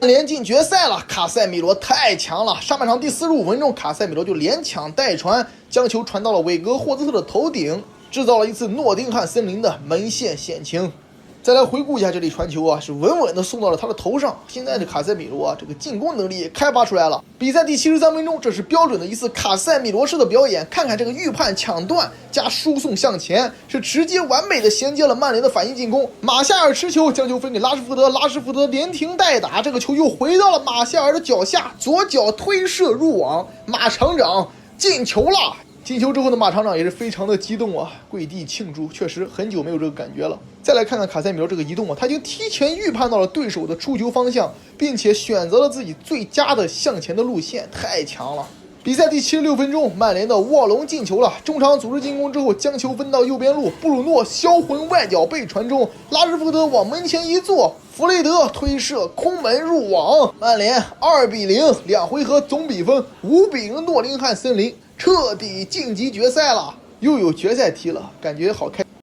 曼联进决赛了，卡塞米罗太强了。上半场第45分钟，卡塞米罗就连抢带传，将球传到了韦格霍兹特的头顶，制造了一次诺丁汉森林的门线险情。再来回顾一下这粒传球啊，是稳稳的送到了他的头上。现在的卡塞米罗啊，这个进攻能力也开发出来了。比赛第73分钟，这是标准的一次卡塞米罗式的表演。看看这个预判抢断加输送向前，是直接完美的衔接了曼联的反应进攻。马夏尔持球将球分给拉什福德，拉什福德连停带打，这个球又回到了马夏尔的脚下，左脚推射入网，马厂长进球了。进球之后的马厂长也是非常的激动啊，跪地庆祝，确实很久没有这个感觉了。再来看看卡塞米罗这个移动啊，他已经提前预判到了对手的出球方向，并且选择了自己最佳的向前的路线，太强了。比赛第76分钟，曼联的沃隆进球了，中场组织进攻之后将球分到右边路，布鲁诺销魂外脚背传中，拉什福德往门前一坐，弗雷德推射空门入网，曼联2-0，两回合总比分5-0，诺丁汉森林彻底晋级决赛了，又有决赛踢了，感觉好开。